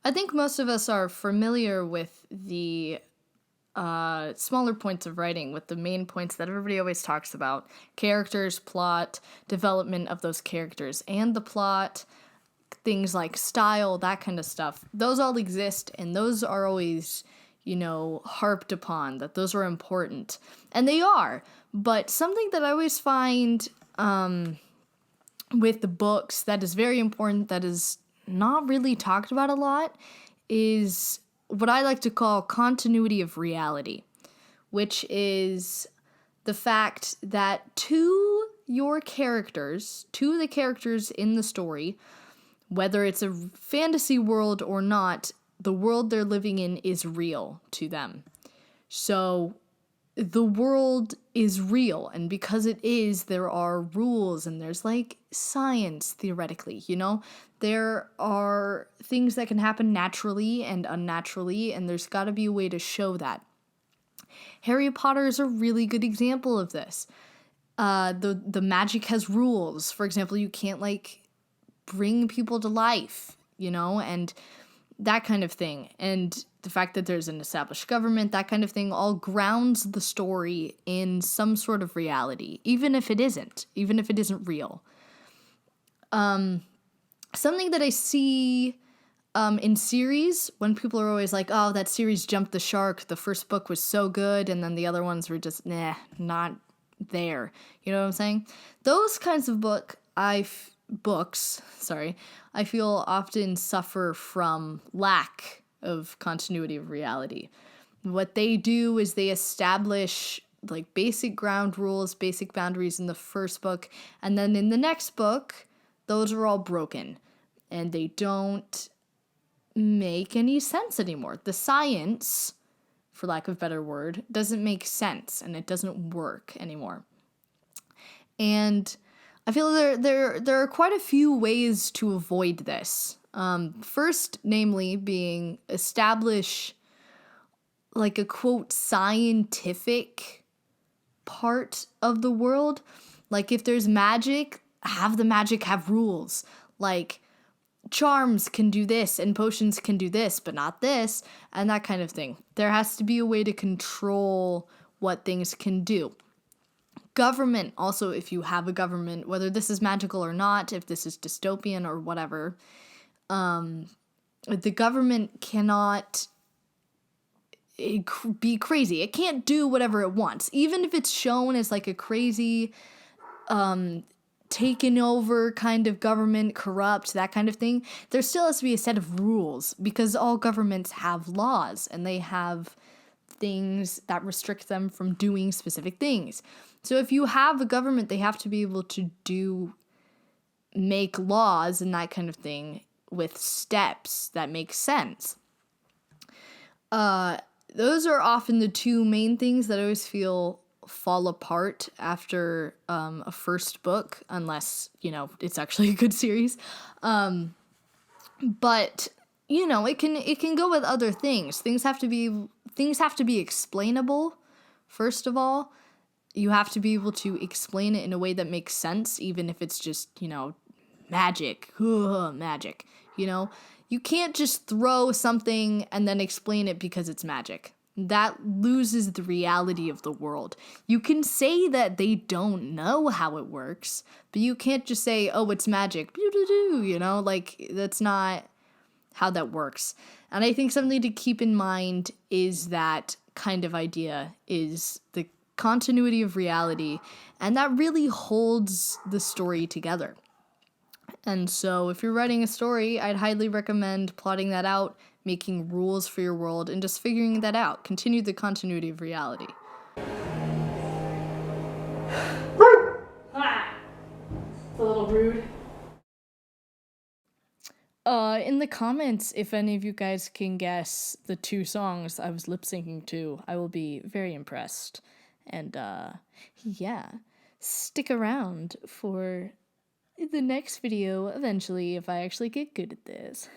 I think most of us are familiar with the smaller points of writing, with the main points that everybody always talks about: characters, plot, development of those characters and the plot, things like style, that kind of stuff. Those all exist, and those are always, harped upon, that those are important. And they are. But something that I always find with the books that is very important, that is not really talked about a lot, is what I like to call continuity of reality, which is the fact that to the characters in the story, whether it's a fantasy world or not, the world they're living in is real to them. So the world is real, and because it is, there are rules, and there's like science, theoretically, there are things that can happen naturally and unnaturally, and there's got to be a way to show that. Harry Potter is a really good example of this. The magic has rules. For example, you can't bring people to life, and that kind of thing. And the fact that there's an established government, that kind of thing, all grounds the story in some sort of reality, even if it isn't real. Something that I see in series, when people are always like, oh, that series jumped the shark, the first book was so good, and then the other ones were just, not there. You know what I'm saying? Those kinds of books, I feel often suffer from lack of continuity of reality. What they do is they establish basic ground rules, basic boundaries in the first book, and then in the next book, those are all broken, and they don't make any sense anymore. The science, for lack of a better word, doesn't make sense, and it doesn't work anymore. And I feel there are quite a few ways to avoid this. First, namely, being establish a quote scientific part of the world. If there's magic, have the magic have rules. Charms can do this and potions can do this, but not this, and that kind of thing. There has to be a way to control what things can do. Government, also, if you have a government, whether this is magical or not, if this is dystopian or whatever, the government cannot be crazy. It can't do whatever it wants. Even if it's shown as a crazy, taken over kind of government, corrupt, that kind of thing, there still has to be a set of rules, because all governments have laws, and they have things that restrict them from doing specific things. So if you have a government, they have to be able to make laws and that kind of thing with steps that make sense. Those are often the two main things that I always feel fall apart after a first book, unless, it's actually a good series. But, it can go with other things. Things have to be explainable, first of all. You have to be able to explain it in a way that makes sense, even if it's just, magic. Magic. You can't just throw something and then explain it because it's magic. That loses the reality of the world. You can say that they don't know how it works, but you can't just say, oh, it's magic. That's not how that works. And I think something to keep in mind is that kind of idea is the continuity of reality, and that really holds the story together. And so if you're writing a story, I'd highly recommend plotting that out, making rules for your world, and just figuring that out. Continue the continuity of reality. It's a little rude. In the comments, if any of you guys can guess the two songs I was lip syncing to, I will be very impressed. And, stick around for the next video eventually if I actually get good at this.